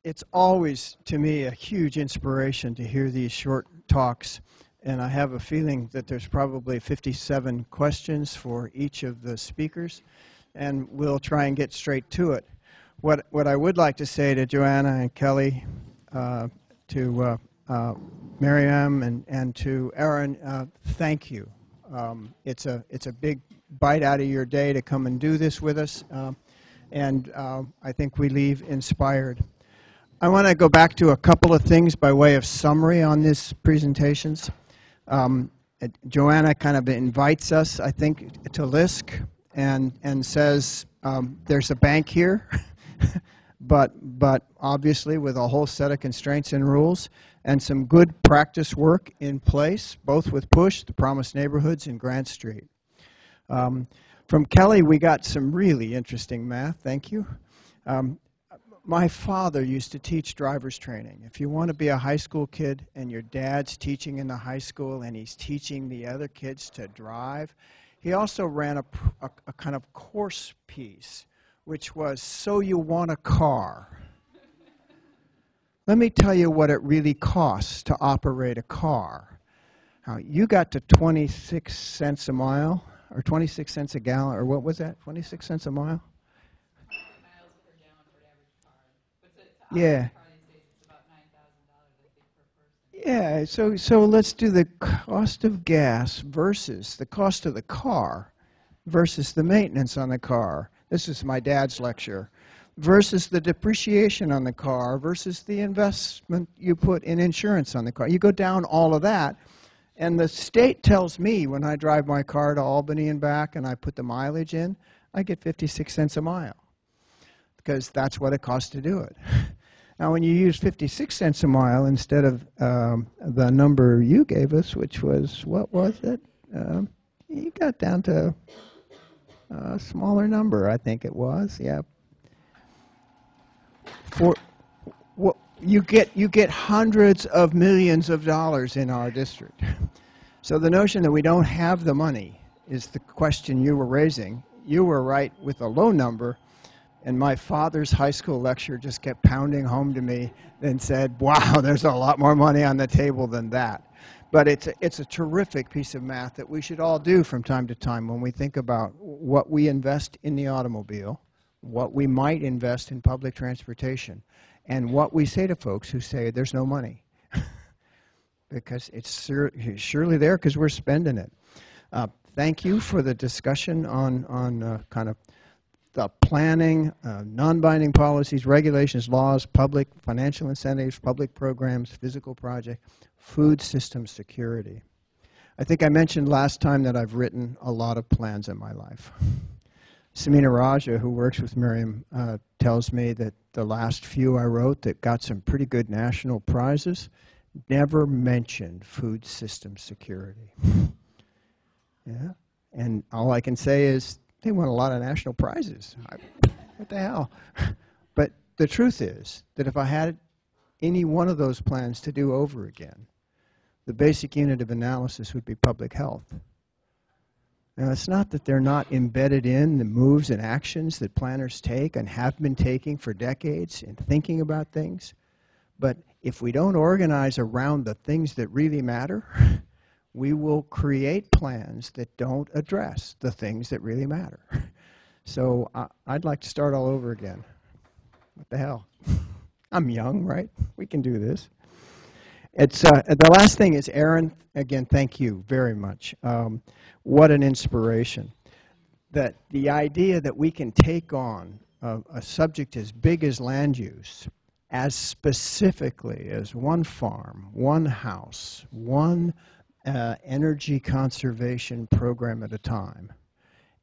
It's always, to me, a huge inspiration to hear these short talks, and I have a feeling that there's probably 57 questions for each of the speakers, and we'll try and get straight to it. What I would like to say to Johanna and Kelly, to Maryam and to Aaron, thank you. It's a big bite out of your day to come and do this with us, and I think we leave inspired. I want to go back to a couple of things by way of summary on these presentations. Johanna kind of invites us, I think, to LISC and says there's a bank here, but obviously with a whole set of constraints and rules and some good practice work in place, both with PUSH, the Promised Neighborhoods, and Grant Street. From Kelly, we got some really interesting math. Thank you. My father used to teach driver's training. If you want to be a high school kid and your dad's teaching in the high school and he's teaching the other kids to drive, he also ran a kind of course piece, which was, so you want a car. Let me tell you what it really costs to operate a car. Now, you got to 26 cents a mile, or 26 cents a gallon, or what was that, 26 cents a mile? Yeah. Yeah, so let's do the cost of gas versus the cost of the car versus the maintenance on the car. This is my dad's lecture. Versus the depreciation on the car versus the investment you put in insurance on the car. You go down all of that, and the state tells me when I drive my car to Albany and back and I put the mileage in, I get 56 cents a mile because that's what it costs to do it. Now, when you use 56 cents a mile instead of the number you gave us, which was, what was it? You got down to a smaller number, I think it was. Yeah. You get hundreds of millions of dollars in our district. So the notion that we don't have the money is the question you were raising. You were right with a low number. And my father's high school lecture just kept pounding home to me and said, wow, there's a lot more money on the table than that. But it's a terrific piece of math that we should all do from time to time when we think about what we invest in the automobile, what we might invest in public transportation, and what we say to folks who say there's no money. Because it's surely there because we're spending it. Thank you for the discussion on kind of the planning, non-binding policies, regulations, laws, public financial incentives, public programs, physical project, food system security. I think I mentioned last time that I've written a lot of plans in my life. Samina Raja, who works with Maryam, tells me that the last few I wrote that got some pretty good national prizes never mentioned food system security. Yeah, and all I can say is they won a lot of national prizes. What the hell? But the truth is that if I had any one of those plans to do over again, the basic unit of analysis would be public health. Now, it's not that they're not embedded in the moves and actions that planners take and have been taking for decades in thinking about things, but if we don't organize around the things that really matter, we will create plans that don't address the things that really matter. So I'd like to start all over again. What the hell? I'm young, right? We can do this. It's the last thing is, Aaron, again, thank you very much. What an inspiration. That the idea that we can take on a subject as big as land use, as specifically as one farm, one house, one energy conservation program at a time,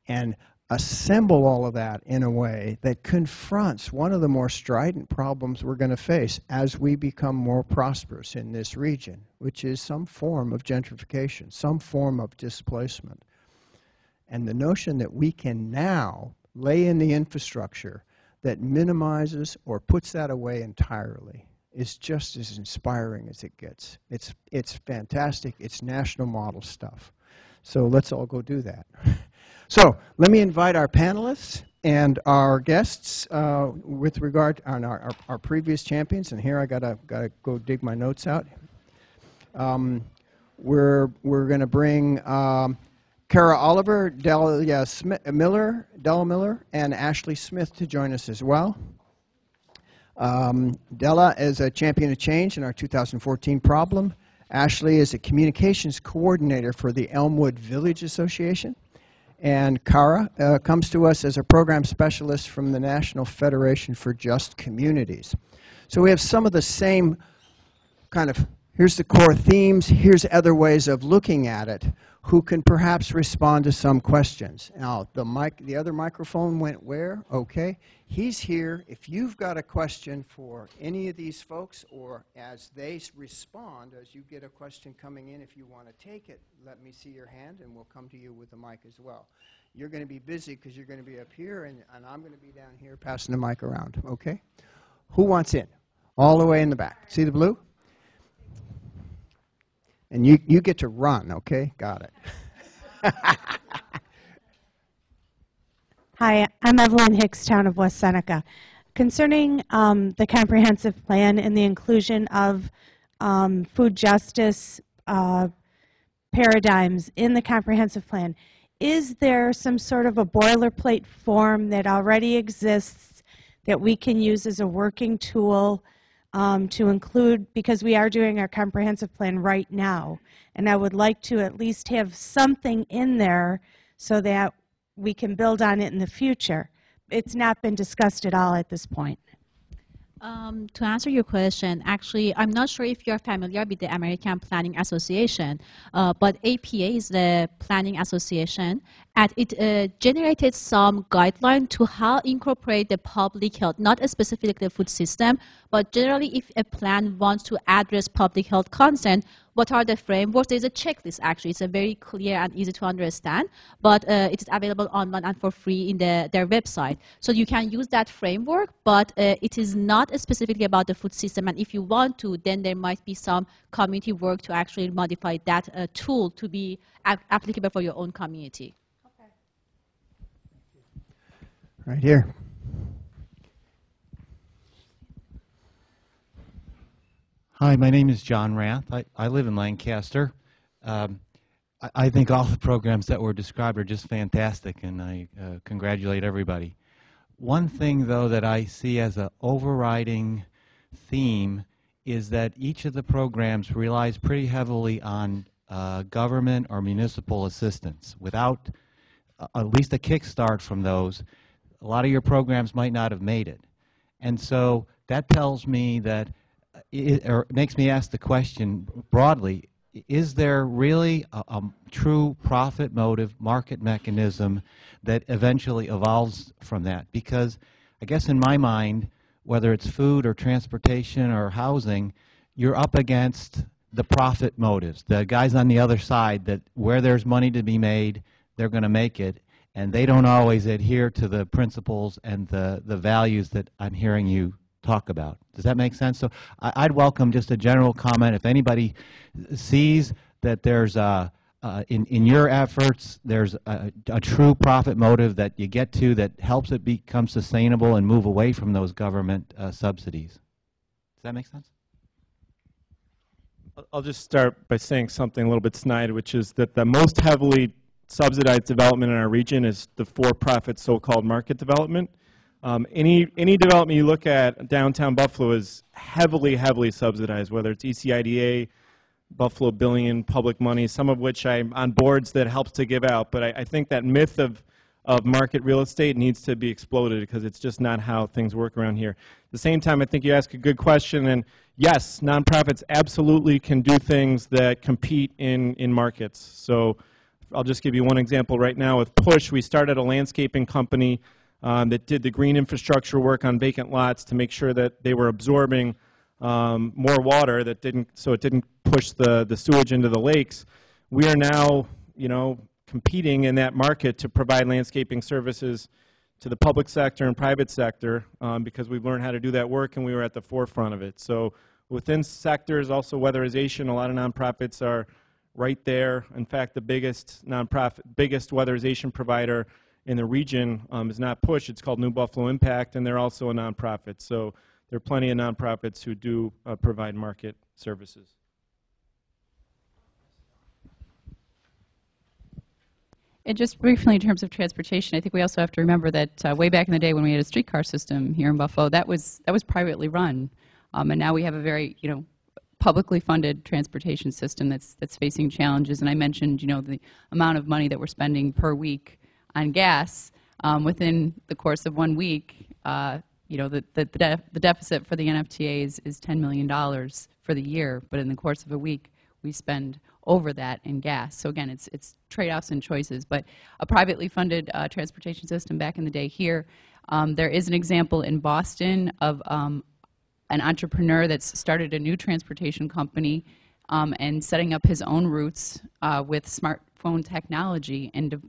and assemble all of that in a way that confronts one of the more strident problems we're going to face as we become more prosperous in this region, which is some form of gentrification, some form of displacement. And the notion that we can now lay in the infrastructure that minimizes or puts that away entirely is just as inspiring as it gets. It's fantastic. It's national model stuff. So let's all go do that. So let me invite our panelists. And our guests, with regard on our previous champions, and here I gotta go dig my notes out. We're going to bring Kara Oliver, Della Miller, and Ashley Smith to join us as well. Della is a champion of change in our 2014 problem. Ashley is a communications coordinator for the Elmwood Village Association. And Kara comes to us as a program specialist from the National Federation for Just Communities. So we have some of the same kind of, here's the core themes, here's other ways of looking at it, who can perhaps respond to some questions. Now, the other microphone went where? Okay. He's here. If you've got a question for any of these folks, or as they respond, as you get a question coming in, if you want to take it, let me see your hand, and we'll come to you with the mic as well. You're going to be busy because you're going to be up here, and I'm going to be down here passing the mic around, okay? Who wants in? All the way in the back. See the blue? And you get to run, okay? Got it. Hi, I'm Evelyn Hicks, town of West Seneca. Concerning the comprehensive plan and the inclusion of food justice paradigms in the comprehensive plan, is there some sort of a boilerplate form that already exists that we can use as a working tool to include, because we are doing our comprehensive plan right now, and I would like to at least have something in there so that we can build on it in the future. It's not been discussed at all at this point. To answer your question, actually, I'm not sure if you're familiar with the American Planning Association, but APA is the planning association, and it generated some guideline to how incorporate the public health, not specifically the food system, but generally if a plan wants to address public health concern, what are the frameworks? There's a checklist, actually. It's a very clear and easy to understand, but it is available online and for free in their website. So you can use that framework, but it is not specifically about the food system, and if you want to, then there might be some community work to actually modify that tool to be applicable for your own community. Okay. Right here. Hi, my name is John Rath. I live in Lancaster. I think all the programs that were described are just fantastic, and I congratulate everybody. One thing, though, that I see as an overriding theme is that each of the programs relies pretty heavily on government or municipal assistance. Without at least a kickstart from those, a lot of your programs might not have made it. And so that tells me that or makes me ask the question broadly, is there really a true profit motive market mechanism that eventually evolves from that? Because I guess in my mind, whether it's food or transportation or housing, you're up against the profit motives, the guys on the other side that where there's money to be made, they're going to make it, and they don't always adhere to the principles and the values that I'm hearing you talk about. Does that make sense? So I'd welcome just a general comment. If anybody sees that there's in your efforts, there's a true profit motive that you get to that helps it become sustainable and move away from those government subsidies. Does that make sense? I'll just start by saying something a little bit snide, which is that the most heavily subsidized development in our region is the for-profit so-called market development. Any development you look at downtown Buffalo is heavily, heavily subsidized, whether it's ECIDA, Buffalo Billion, public money, some of which I'm on boards that helps to give out. But I think that myth of market real estate needs to be exploded because it's just not how things work around here. At the same time, I think you ask a good question, and yes, nonprofits absolutely can do things that compete in markets. So I'll just give you one example right now. With Push, we started a landscaping company that did the green infrastructure work on vacant lots to make sure that they were absorbing more water so it didn't push the sewage into the lakes. We are now, competing in that market to provide landscaping services to the public sector and private sector because we've learned how to do that work and we were at the forefront of it. So within sectors, also weatherization, a lot of nonprofits are right there. In fact, the biggest weatherization provider in the region is not pushed. It's called New Buffalo Impact, and they're also a nonprofit. So there are plenty of nonprofits who do provide market services. And just briefly, in terms of transportation, I think we also have to remember that way back in the day when we had a streetcar system here in Buffalo, that was privately run, and now we have a very publicly funded transportation system that's facing challenges. And I mentioned the amount of money that we're spending per week on gas. Within the course of 1 week, the deficit for the NFTA is $10 million for the year, but in the course of a week, we spend over that in gas. So again, it's trade-offs and choices. But a privately funded transportation system back in the day here, there is an example in Boston of an entrepreneur that's started a new transportation company and setting up his own routes with smartphone technology and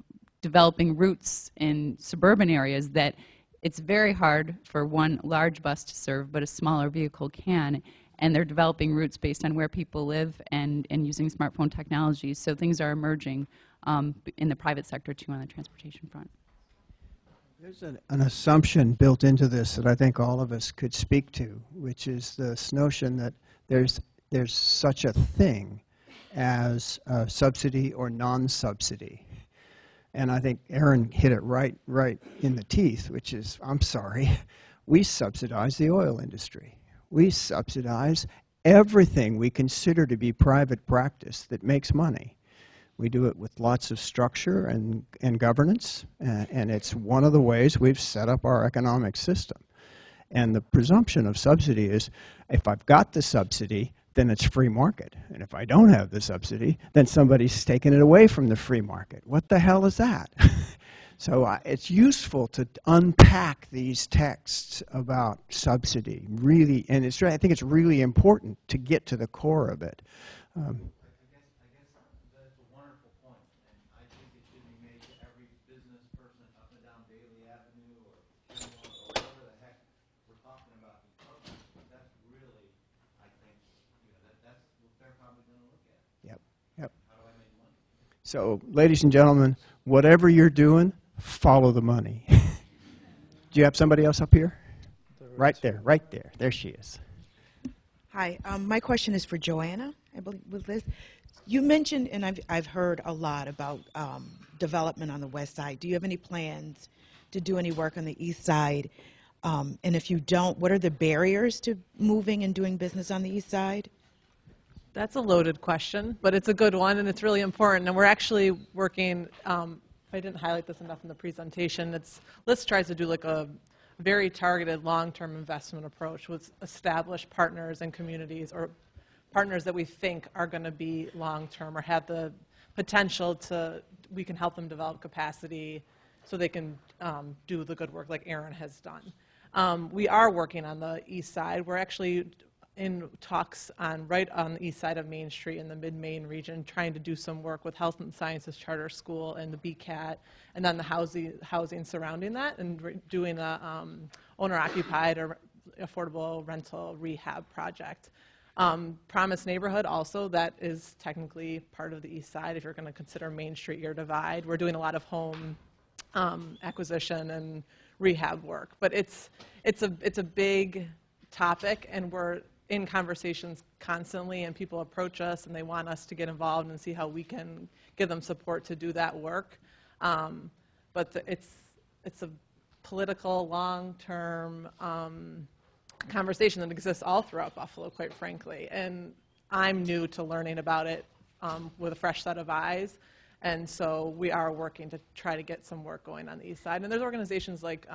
developing routes in suburban areas that it's very hard for one large bus to serve, but a smaller vehicle can. And they're developing routes based on where people live and using smartphone technologies. So things are emerging in the private sector, too, on the transportation front. There's an assumption built into this that I think all of us could speak to, which is this notion that there's such a thing as subsidy or non-subsidy. And I think Aaron hit it right in the teeth, which is, I'm sorry, we subsidize the oil industry. We subsidize everything we consider to be private practice that makes money. We do it with lots of structure and governance, and it's one of the ways we've set up our economic system. And the presumption of subsidy is, if I've got the subsidy, then it's free market. And if I don't have the subsidy, then somebody's taken it away from the free market. What the hell is that? So it's useful to unpack these texts about subsidy, really, and I think it's really important to get to the core of it. I guess that's a wonderful point, and I think it should be made to every business person up and down Bailey Avenue or whatever the heck we're talking about these programs. But that's really, I think, that's what they're probably going to look at. Yep. How do I make money? So, ladies and gentlemen, whatever you're doing, follow the money. Do you have somebody else up here? Right there. There she is. Hi, my question is for Johanna, I believe, with this. You mentioned, and I've heard a lot about development on the west side. Do you have any plans to do any work on the east side? And if you don't, what are the barriers to moving and doing business on the east side? That's a loaded question, but it's a good one, and it's really important. And we're actually working, I didn't highlight this enough in the presentation, LIST tries to do like a very targeted long-term investment approach with established partners and communities, or partners that we think are going to be long-term or have the potential we can help them develop capacity so they can do the good work like Aaron has done. We are working on the east side. We're actually in talks right on the east side of Main Street in the mid-Main region, trying to do some work with Health and Sciences Charter School and the BCAT, and then the housing surrounding that, and doing a owner-occupied or affordable rental rehab project. Promise Neighborhood also, that is technically part of the east side if you're going to consider Main Street your divide. We're doing a lot of home acquisition and rehab work, but it's a big topic, and we're in conversations constantly, and people approach us and they want us to get involved and see how we can give them support to do that work. But it's a political, long-term conversation that exists all throughout Buffalo, quite frankly. And I'm new to learning about it with a fresh set of eyes. And so we are working to try to get some work going on the east side. And there's organizations like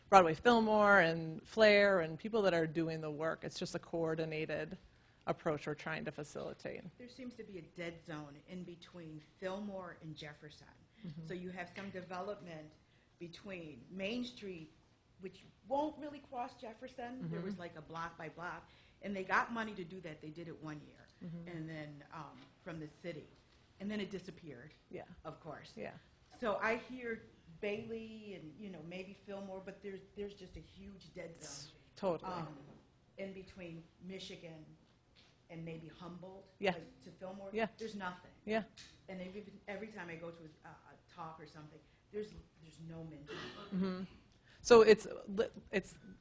Broadway Fillmore and Flair and people that are doing the work. It's just a coordinated approach we're trying to facilitate. There seems to be a dead zone in between Fillmore and Jefferson. So you have some development between Main Street, which won't really cross Jefferson. There was like a block by block, and they got money to do that. They did it 1 year, and then from the city, and then it disappeared. Yeah, of course. Yeah. So I hear Bailey and maybe Fillmore, but there's just a huge dead zone. Totally. In between Michigan and maybe Humboldt to Fillmore. Yeah. There's nothing. Yeah. And every time I go to a talk or something, there's no mention. So it's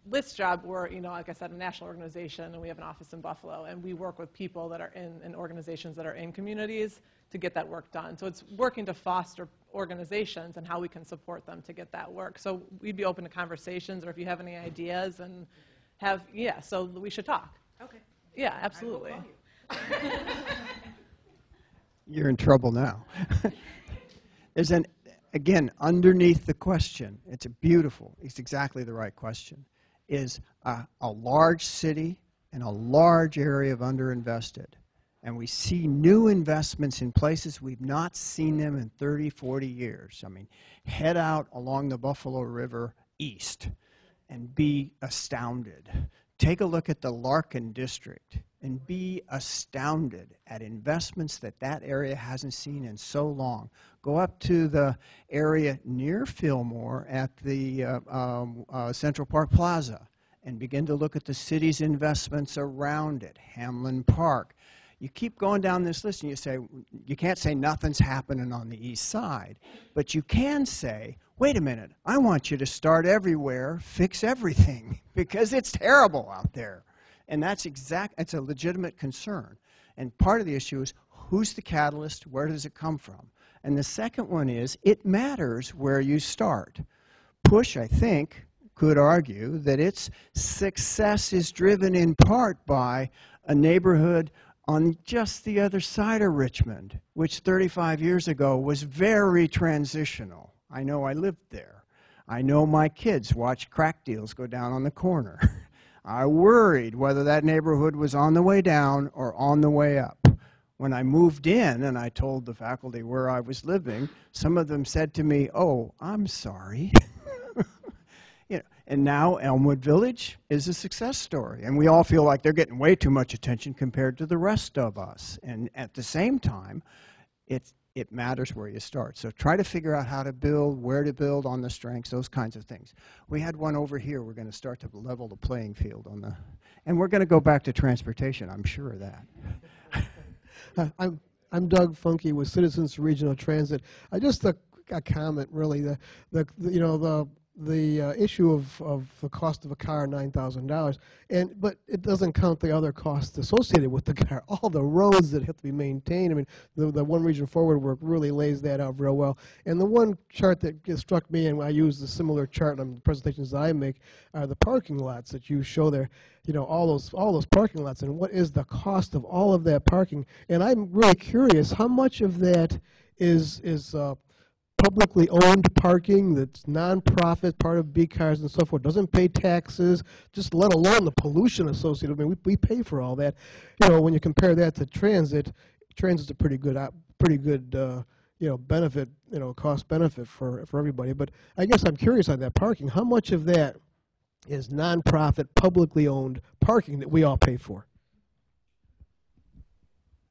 Lit's job. We're, like I said, a national organization, and we have an office in Buffalo, and we work with people that are in organizations that are in communities to get that work done. So it's working to foster organizations and how we can support them to get that work. So we'd be open to conversations, or if you have any ideas and so we should talk. Okay. Yeah, absolutely. I will call you. You're in trouble now. There's again, underneath the question, it's exactly the right question, is a large city and a large area of underinvested. And we see new investments in places we've not seen them in 30, 40 years. I mean, head out along the Buffalo River east and be astounded. Take a look at the Larkin district and be astounded at investments that area hasn't seen in so long. Go up to the area near Fillmore at the Central Park Plaza and begin to look at the city's investments around it, Hamlin Park. You keep going down this list and you can't say nothing's happening on the east side, but you can say, wait a minute, I want you to start everywhere, fix everything, because it's terrible out there. And it's a legitimate concern. And part of the issue is, who's the catalyst? Where does it come from? And the second one is, it matters where you start. Push, I think, could argue that its success is driven in part by a neighborhood on just the other side of Richmond, which 35 years ago was very transitional. I know I lived there. I know my kids watched crack deals go down on the corner. I worried whether that neighborhood was on the way down or on the way up. When I moved in and I told the faculty where I was living, some of them said to me, "Oh, I'm sorry." And now Elmwood Village is a success story. And we all feel like they're getting way too much attention compared to the rest of us. And at the same time, it matters where you start. So try to figure out how to build, where to build on the strengths, those kinds of things. We had one over here. We're going to start to level the playing field on the, and we're going to go back to transportation. I'm sure of that. I'm Doug Funky with Citizens Regional Transit. Just a comment, really. The issue of the cost of a car, $9,000, but it doesn't count the other costs associated with the car, all the roads that have to be maintained. I mean, the One Region Forward work really lays that out real well. And the one chart that struck me, and I use a similar chart on the presentations I make, are the parking lots that you show there. All those parking lots, and what is the cost of all of that parking? And I'm really curious, how much of that is publicly owned parking that's nonprofit, part of B cars and so forth, doesn't pay taxes, just let alone the pollution associated. I mean, we pay for all that. When you compare that to transit's a pretty good benefit, cost benefit for everybody. But I guess I'm curious on that parking. How much of that is nonprofit, publicly owned parking that we all pay for?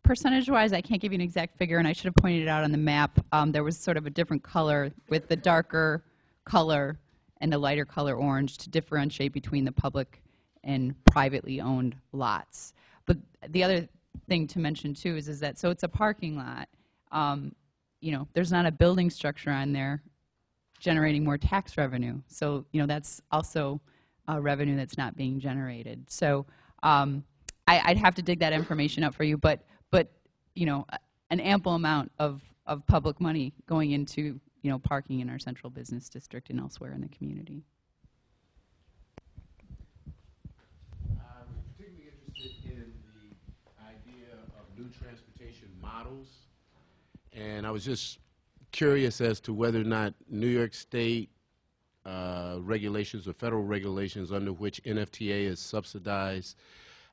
Percentage-wise, I can't give you an exact figure, and I should have pointed it out on the map. There was sort of a different color with the darker color and the lighter color orange to differentiate between the public and privately owned lots. But the other thing to mention, too, is that, so it's a parking lot. There's not a building structure on there generating more tax revenue. So, that's also revenue that's not being generated. So I'd have to dig that information up for you, but an ample amount of public money going into parking in our central business district and elsewhere in the community. I'm particularly interested in the idea of new transportation models, and I was just curious as to whether or not New York State regulations or federal regulations under which NFTA is subsidized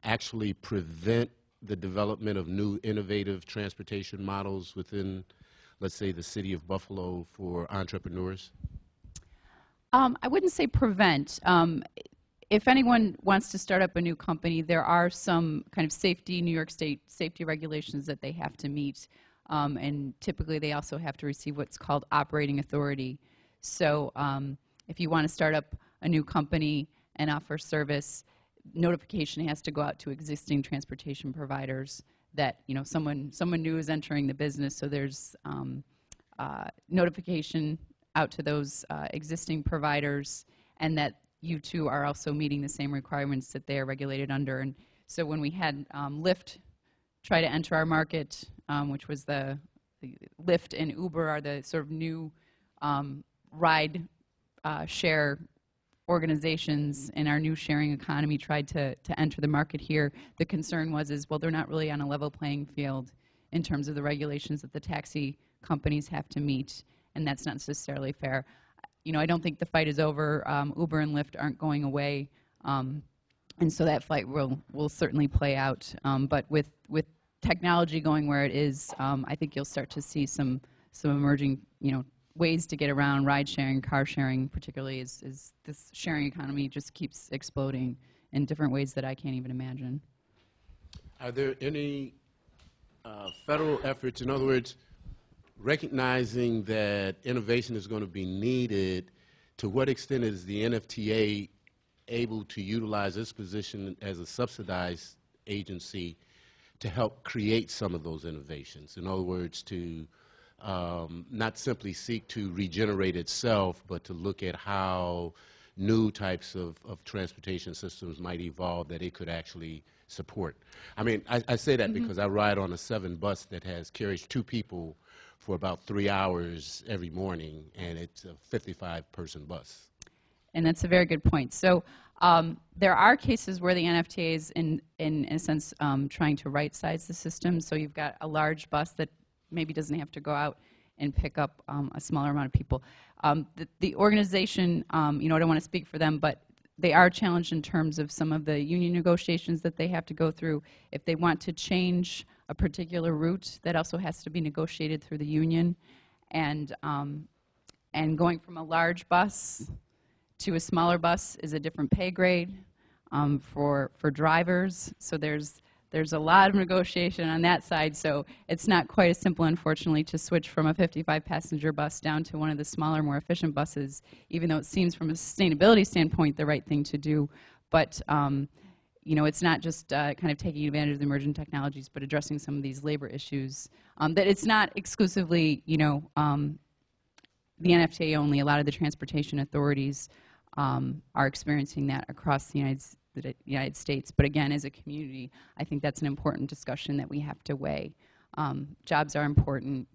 actually prevent the development of new innovative transportation models within, let's say, the city of Buffalo for entrepreneurs? I wouldn't say prevent. If anyone wants to start up a new company, there are some kind of New York State safety regulations that they have to meet, and typically they also have to receive what's called operating authority. So if you want to start up a new company and offer service, notification has to go out to existing transportation providers that someone new is entering the business. So there's notification out to those existing providers, and that you too are also meeting the same requirements that they are regulated under. And so when we had Lyft try to enter our market, which was the Lyft and Uber are the sort of new ride share organizations in our new sharing economy tried to enter the market here. The concern was, well, they're not really on a level playing field in terms of the regulations that the taxi companies have to meet, and that's not necessarily fair. You know, I don't think the fight is over. Uber and Lyft aren't going away, and so that fight will certainly play out. But with technology going where it is, I think you'll start to see some emerging, you know, ways to get around ride sharing, car sharing, particularly as this sharing economy just keeps exploding in different ways that I can't even imagine. Are there any federal efforts, in other words, recognizing that innovation is going to be needed, to what extent is the NFTA able to utilize its position as a subsidized agency to help create some of those innovations? In other words, to not simply seek to regenerate itself, but to look at how new types of transportation systems might evolve that it could actually support. I mean, I say that because I ride on a 7 bus that carries 2 people for about 3 hours every morning, and it's a 55-person bus. And that's a very good point. So there are cases where the NFTA is, in a sense, trying to right-size the system. So you've got a large bus that maybe doesn't have to go out and pick up a smaller amount of people. The organization, you know, I don't want to speak for them, but they are challenged in terms of some of the union negotiations that they have to go through. If they want to change a particular route, that also has to be negotiated through the union. And going from a large bus to a smaller bus is a different pay grade for drivers. So there's a lot of negotiation on that side, so it's not quite as simple, unfortunately, to switch from a 55-passenger bus down to one of the smaller, more efficient buses, even though it seems from a sustainability standpoint the right thing to do. But you know, it's not just kind of taking advantage of the emerging technologies, but addressing some of these labor issues. That it's not exclusively, you know, the NFTA only. A lot of the transportation authorities are experiencing that across the United States. But again, as a community, I think that's an important discussion that we have to weigh. Jobs are important.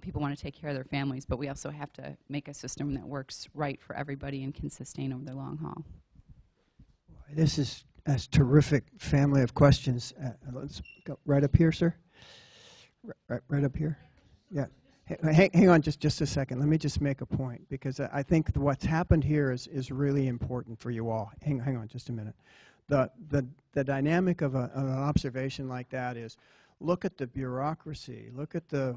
People want to take care of their families, but we also have to make a system that works right for everybody and can sustain over the long haul. This is a terrific family of questions. Let's go right up here, sir. Right up here. Yeah. Hang on just a second. Let me just make a point, because I think what's happened here is really important for you all. Hang on just a minute. The dynamic of an observation like that is, look at the bureaucracy, look at the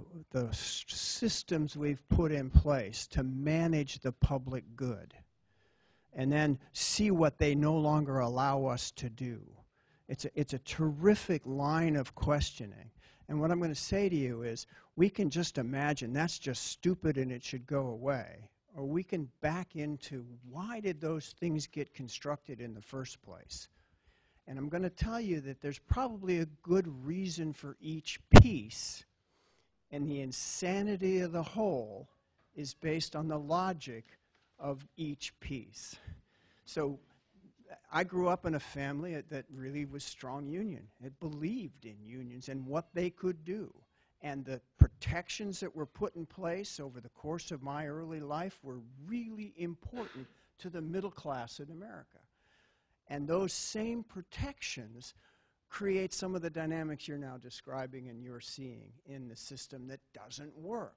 systems we've put in place to manage the public good, and then see what they no longer allow us to do. It's a terrific line of questioning. And what I'm going to say to you is, we can just imagine that's just stupid and it should go away. Or we can back into, why did those things get constructed in the first place? And I'm going to tell you that there's probably a good reason for each piece, and the insanity of the whole is based on the logic of each piece. So I grew up in a family that really was strong union. It believed in unions and what they could do. And the protections that were put in place over the course of my early life were really important to the middle class in America. And those same protections create some of the dynamics you're now describing and you're seeing in the system that doesn't work.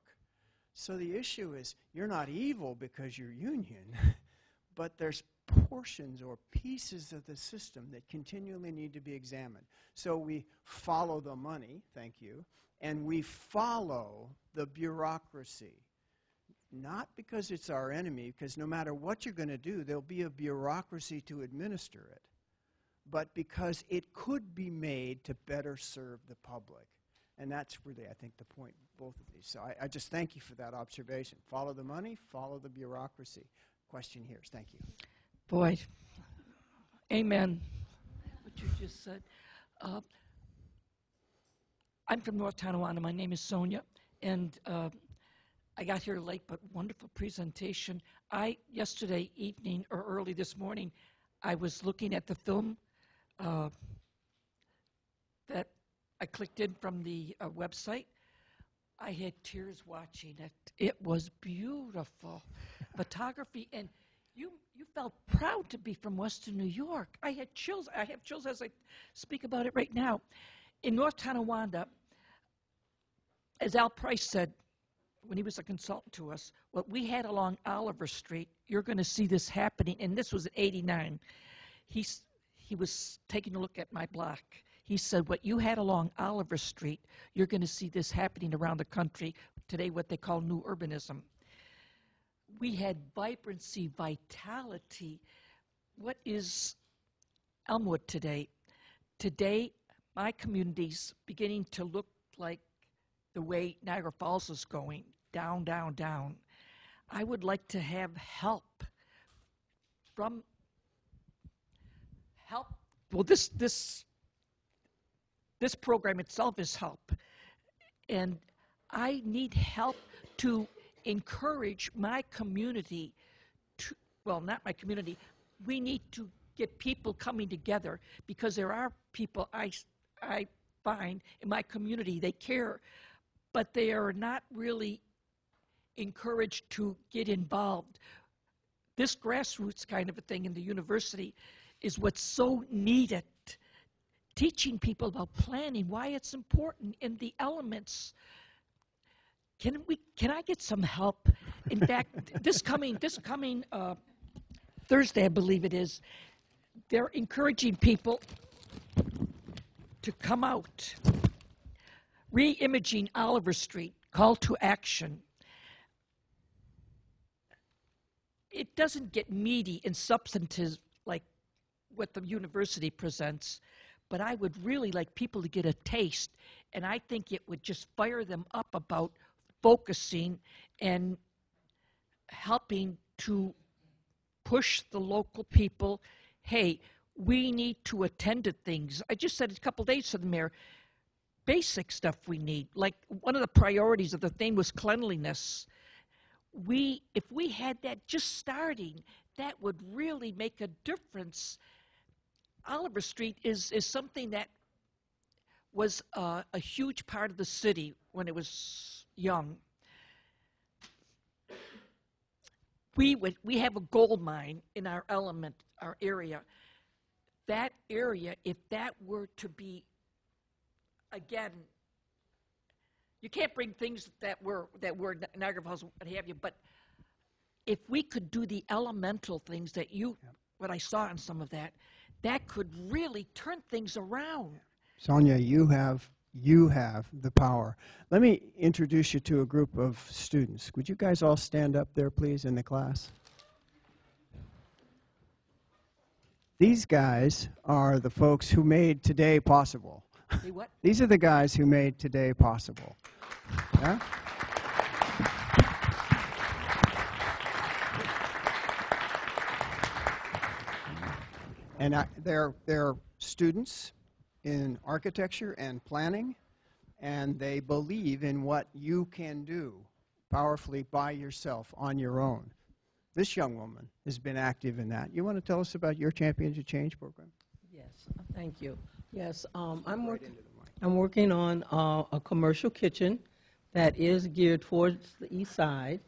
So the issue is, you're not evil because you're union, but there's portions or pieces of the system that continually need to be examined. So we follow the money, thank you, and we follow the bureaucracy. Not because it's our enemy, because no matter what you're going to do, there'll be a bureaucracy to administer it, but because it could be made to better serve the public. And that's really, I think, the point of both of these. So I just thank you for that observation. Follow the money, follow the bureaucracy. Question here. Thank you. Boy, amen, what you just said. I'm from North Tonawanda. My name is Sonia, and I got here late, but wonderful presentation. Yesterday evening or early this morning, I was looking at the film that I clicked in from the website. I had tears watching it. It was beautiful photography, and you felt proud to be from Western New York. I had chills. I have chills as I speak about it right now. In North Tonawanda, as Al Price said when he was a consultant to us, what we had along Oliver Street, you're going to see this happening, and this was in '89. He was taking a look at my block. He said, what you had along Oliver Street, you're going to see this happening around the country today, what they call new urbanism. We had vibrancy, vitality. What is Elmwood today? Today, my community's beginning to look like the way Niagara Falls is going, down, down, down. I would like to have help. Well, this program itself is help. And I need help to encourage my community to, well, not my community, we need to get people coming together, because there are people I find in my community, they care, but they are not really encouraged to get involved. This grassroots kind of a thing in the university is what's so needed. Teaching people about planning, why it's important, and the elements. Can I get some help? In fact, this coming Thursday, I believe it is, they're encouraging people to come out. Re-imaging Oliver Street, call to action. It doesn't get meaty and substantive like what the university presents, but I would really like people to get a taste, and I think it would just fire them up about focusing and helping to push the local people. Hey, we need to attend to things. I just said a couple days to the mayor, basic stuff we need. Like one of the priorities of the thing was cleanliness. If we had that just starting, that would really make a difference. Oliver Street is something that was a huge part of the city when it was young. We have a gold mine in our area. That area, if that were to be, again, you can't bring things that were Niagara Falls, what have you, but if we could do the elemental things that what I saw in some of that, that could really turn things around. Sonia, you have the power. Let me introduce you to a group of students. Would you guys all stand up there, please, in the class? These guys are the folks who made today possible. Say what? These are the guys who made today possible. Yeah? And they're students in architecture and planning, and they believe in what you can do powerfully by yourself on your own. This young woman has been active in that. You want to tell us about your Champions of Change program? Yes, thank you. Yes, I'm working on a commercial kitchen that is geared towards the east side.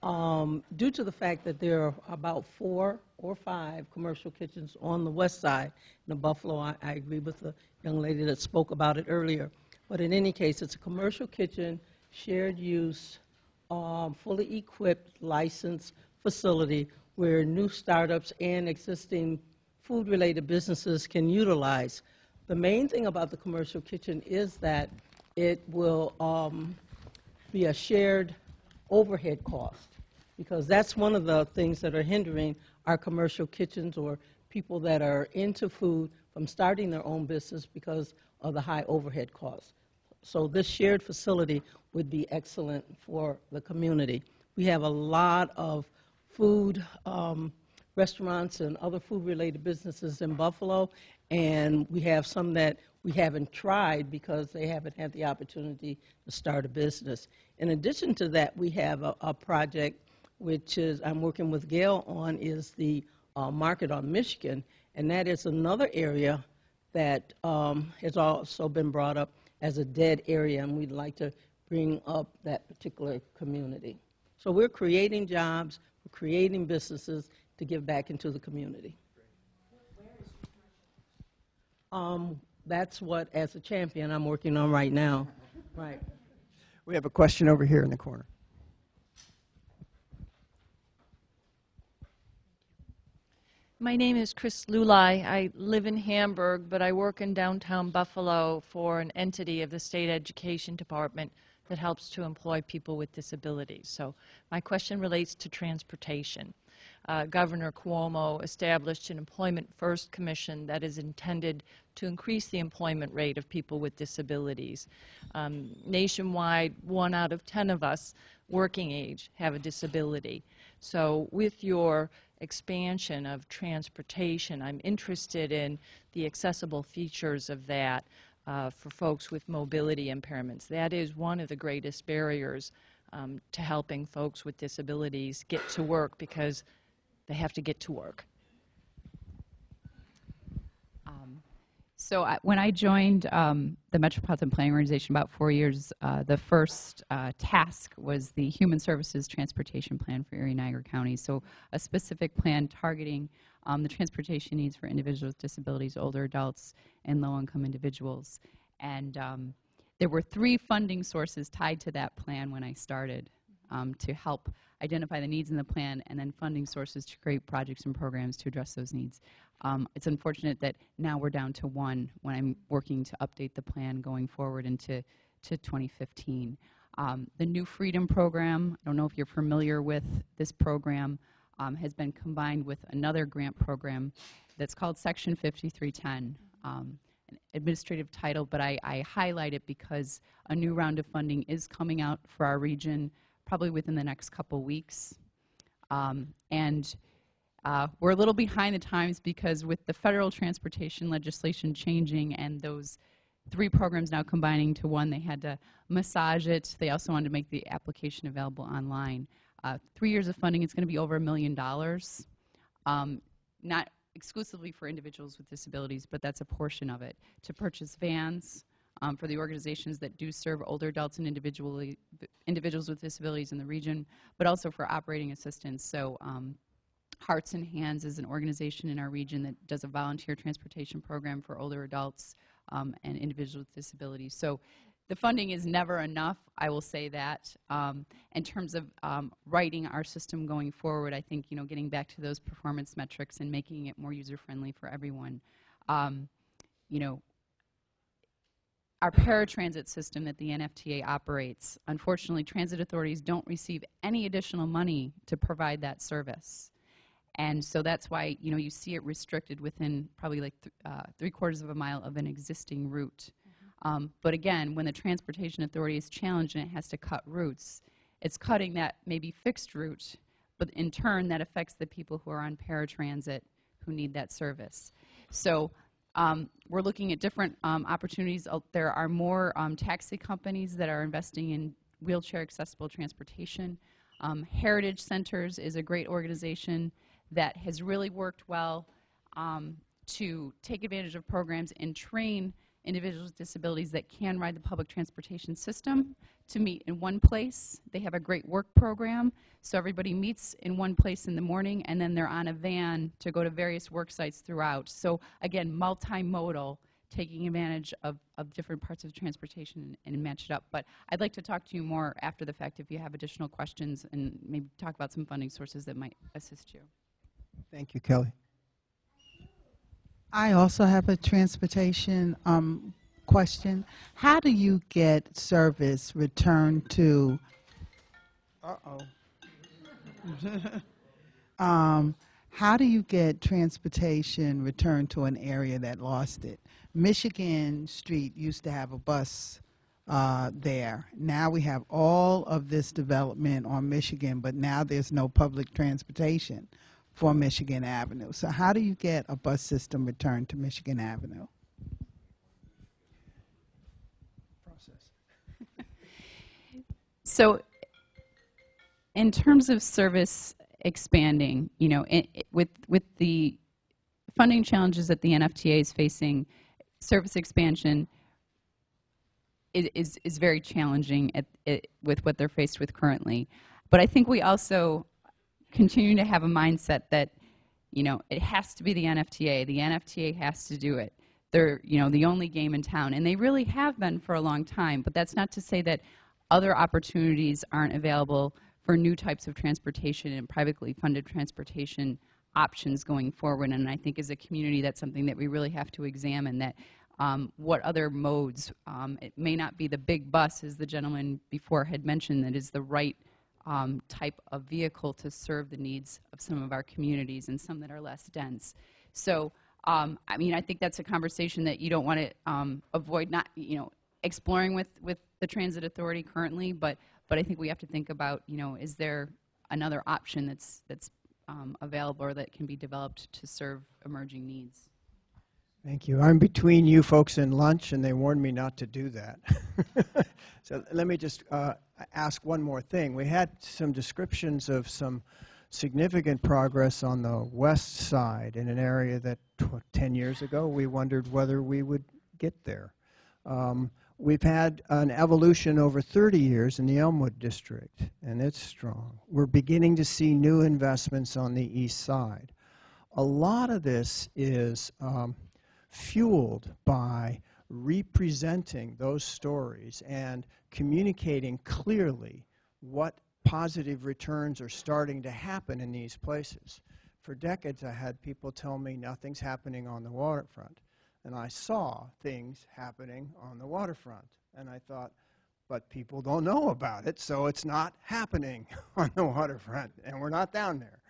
Due to the fact that there are about 4 or 5 commercial kitchens on the west side. In the Buffalo, I agree with the young lady that spoke about it earlier. But in any case, it's a commercial kitchen, shared use, fully equipped, licensed facility where new startups and existing food-related businesses can utilize. The main thing about the commercial kitchen is that it will be a shared overhead cost, because that's one of the things that are hindering our commercial kitchens or people that are into food from starting their own business because of the high overhead costs. So this shared facility would be excellent for the community. We have a lot of food restaurants and other food-related businesses in Buffalo, and we have some that we haven't tried because they haven't had the opportunity to start a business. In addition to that, we have a project which is I'm working with Gail on, is the market on Michigan, and that is another area that has also been brought up as a dead area, and we'd like to bring up that particular community. So we're creating jobs, we're creating businesses to give back into the community. That's what, as a champion, I'm working on right now. Right. We have a question over here in the corner. My name is Chris Lulai. I live in Hamburg, but I work in downtown Buffalo for an entity of the State Education Department that helps to employ people with disabilities. So my question relates to transportation. Governor Cuomo established an Employment First Commission that is intended to increase the employment rate of people with disabilities. Nationwide, 1 out of 10 of us working age have a disability. So with your expansion of transportation, I'm interested in the accessible features of that for folks with mobility impairments. That is one of the greatest barriers to helping folks with disabilities get to work, because they have to get to work. When I joined the Metropolitan Planning Organization about 4 years, the first task was the Human Services Transportation Plan for Erie and Niagara County. So a specific plan targeting the transportation needs for individuals with disabilities, older adults, and low-income individuals. And there were 3 funding sources tied to that plan when I started to help identify the needs in the plan, and then funding sources to create projects and programs to address those needs. It's unfortunate that now we're down to 1 when I'm working to update the plan going forward into 2015. The New Freedom Program, I don't know if you're familiar with this program, has been combined with another grant program that's called Section 5310. An administrative title, but I highlight it because a new round of funding is coming out for our region probably within the next couple weeks. We're a little behind the times because with the federal transportation legislation changing and those 3 programs now combining to 1, they had to massage it. They also wanted to make the application available online. 3 years of funding, it's going to be over $1 million. Not exclusively for individuals with disabilities, but that's a portion of it, to purchase vans for the organizations that do serve older adults and individuals with disabilities in the region, but also for operating assistance. So Hearts and Hands is an organization in our region that does a volunteer transportation program for older adults and individuals with disabilities. So the funding is never enough, I will say that. In terms of writing our system going forward, I think, getting back to those performance metrics and making it more user-friendly for everyone. Our paratransit system that the NFTA operates, unfortunately, transit authorities don't receive any additional money to provide that service. And so that's why, you see it restricted within probably like 3/4 of a mile of an existing route. But again, when the transportation authority is challenged and it has to cut routes, it's cutting that maybe fixed route, but in turn that affects the people who are on paratransit who need that service. So we're looking at different opportunities. There are more taxi companies that are investing in wheelchair accessible transportation. Heritage Centers is a great organization that has really worked well to take advantage of programs and train individuals with disabilities that can ride the public transportation system to meet in one place. They have a great work program, so everybody meets in one place in the morning, and then they're on a van to go to various work sites throughout. So again, multimodal, taking advantage of different parts of transportation and match it up. But I'd like to talk to you more after the fact if you have additional questions, and maybe talk about some funding sources that might assist you. Thank you, Kelly. I also have a transportation question. How do you get service returned to, how do you get transportation returned to an area that lost it? Michigan Street used to have a bus there. Now we have all of this development on Michigan, but now there's no public transportation for Michigan Avenue. So how do you get a bus system returned to Michigan Avenue? So in terms of service expanding, you know, with the funding challenges that the NFTA is facing, service expansion is very challenging with what they're faced with currently. But I think we also continue to have a mindset that, you know, it has to be the NFTA. The NFTA has to do it. They're, you know, the only game in town, and they really have been for a long time. But that's not to say that other opportunities aren't available for new types of transportation and privately funded transportation options going forward. And I think as a community, that's something that we really have to examine, that what other modes, it may not be the big bus, as the gentleman before had mentioned, that is the right type of vehicle to serve the needs of some of our communities and some that are less dense. So, I mean, I think that's a conversation that you don't want to avoid, not, you know, exploring with the Transit Authority currently, but I think we have to think about, you know, is there another option that's available or that can be developed to serve emerging needs? Thank you. I'm between you folks and lunch, and they warned me not to do that. So let me just ask one more thing. We had some descriptions of some significant progress on the west side in an area that 10 years ago we wondered whether we would get there. We've had an evolution over 30 years in the Elmwood district, and it's strong. We're beginning to see new investments on the east side. A lot of this is fueled by representing those stories and communicating clearly what positive returns are starting to happen in these places. For decades, I had people tell me nothing's happening on the waterfront. And I saw things happening on the waterfront. And I thought, but people don't know about it, so it's not happening on the waterfront, and we're not down there.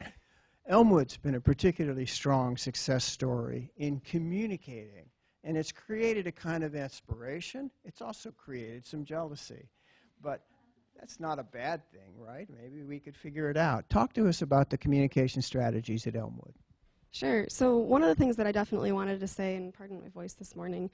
Elmwood's been a particularly strong success story in communicating, and it's created a kind of inspiration. It's also created some jealousy. But that's not a bad thing, right? Maybe we could figure it out. Talk to us about the communication strategies at Elmwood. Sure. So one of the things that I definitely wanted to say, and pardon my voice this morning,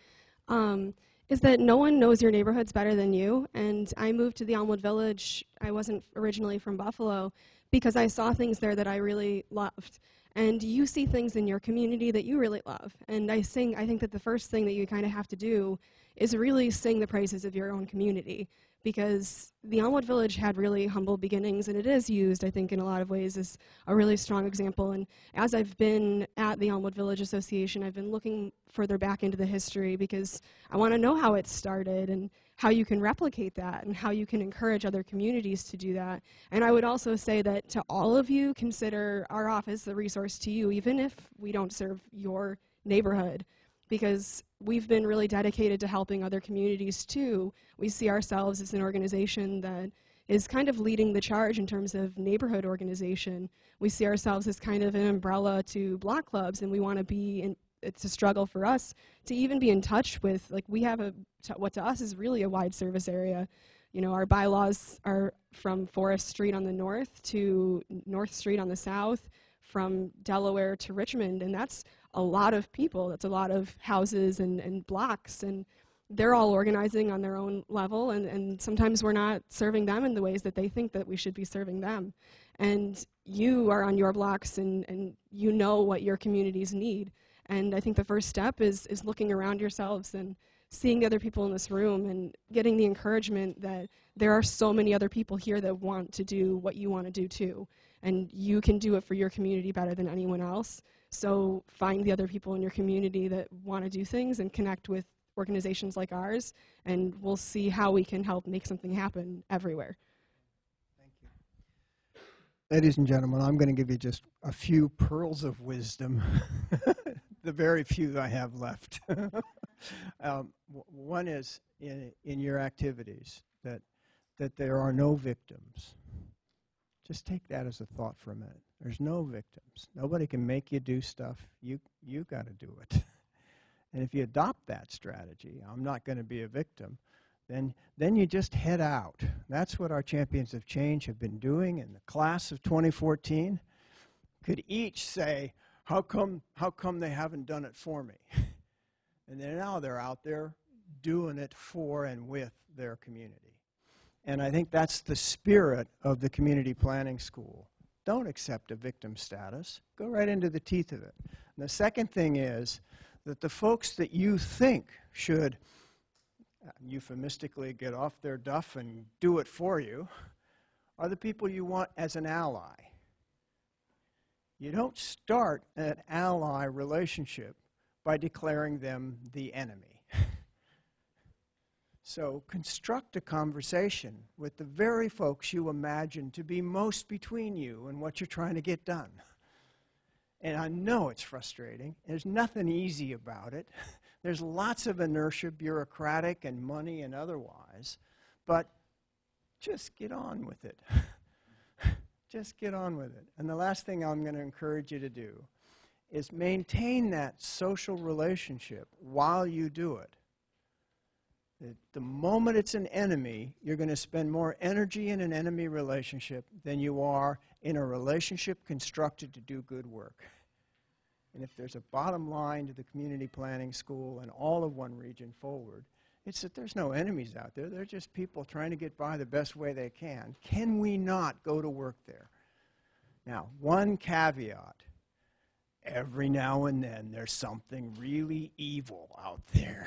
is that no one knows your neighborhoods better than you. And I moved to the Elmwood Village. I wasn't originally from Buffalo because I saw things there that I really loved. And you see things in your community that you really love. And I think that the first thing that you kind of have to do is really sing the praises of your own community, because the Elmwood Village had really humble beginnings, and it is used, I think, in a lot of ways as a really strong example. And as I've been at the Elmwood Village Association, I've been looking further back into the history because I want to know how it started and how you can replicate that and how you can encourage other communities to do that. And I would also say that to all of you, consider our office a resource to you, even if we don't serve your neighborhood, because we've been really dedicated to helping other communities too. We see ourselves as an organization that is kind of leading the charge in terms of neighborhood organization. We see ourselves as kind of an umbrella to block clubs, and we want to be, it's a struggle for us to even be in touch with, like, we have what to us is really a wide service area. You know, our bylaws are from Forest Street on the north to North Street on the south, from Delaware to Richmond, and that's a lot of people. That's a lot of houses and blocks, and they're all organizing on their own level, and sometimes we're not serving them in the ways that they think that we should be serving them. And you are on your blocks, and you know what your communities need. And I think the first step is looking around yourselves and seeing the other people in this room and getting the encouragement that there are so many other people here that want to do what you want to do too. And you can do it for your community better than anyone else. So find the other people in your community that want to do things and connect with organizations like ours, and we'll see how we can help make something happen everywhere. Thank you. Ladies and gentlemen, I'm going to give you just a few pearls of wisdom, the very few I have left. One is in your activities that there are no victims. Just take that as a thought for a minute. There's no victims. Nobody can make you do stuff. You got to do it. And if you adopt that strategy, I'm not going to be a victim, then you just head out. That's what our Champions of Change have been doing in the class of 2014. could each say, how come they haven't done it for me? And then now they're out there doing it for and with their community. And I think that's the spirit of the community planning school. Don't accept a victim status. Go right into the teeth of it. And the second thing is that the folks that you think should euphemistically get off their duff and do it for you are the people you want as an ally. You don't start an ally relationship by declaring them the enemy. So construct a conversation with the very folks you imagine to be most between you and what you're trying to get done. And I know it's frustrating. There's nothing easy about it. There's lots of inertia, bureaucratic and money and otherwise, but just get on with it. Just get on with it. And the last thing I'm going to encourage you to do is maintain that social relationship while you do it. The moment it's an enemy, you're going to spend more energy in an enemy relationship than you are in a relationship constructed to do good work. And if there's a bottom line to the community planning school and all of One Region Forward, it's that there's no enemies out there. They're just people trying to get by the best way they can. Can we not go to work there? Now, one caveat. Every now and then there's something really evil out there.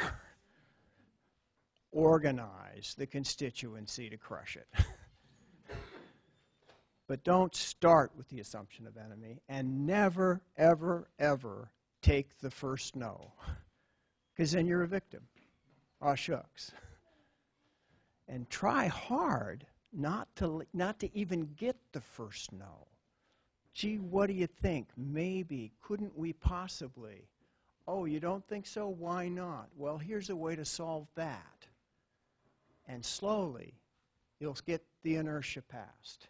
Organize the constituency to crush it. But don't start with the assumption of enemy, and never, ever, ever take the first no, because then you're a victim. Aw shucks. And try hard not to even get the first no. Gee, what do you think? Maybe, couldn't we possibly? Oh, you don't think so? Why not? Well, here's a way to solve that. And slowly, you'll get the inertia past.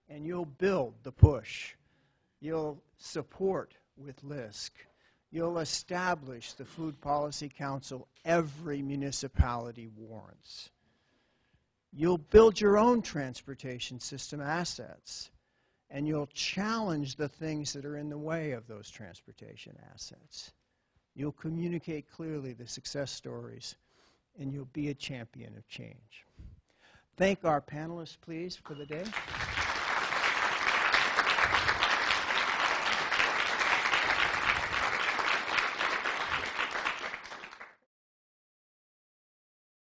And you'll build the push. You'll support with LISC. You'll establish the Food Policy Council every municipality warrants. You'll build your own transportation system assets. And you'll challenge the things that are in the way of those transportation assets. You'll communicate clearly the success stories, and you'll be a champion of change. Thank our panelists, please, for the day.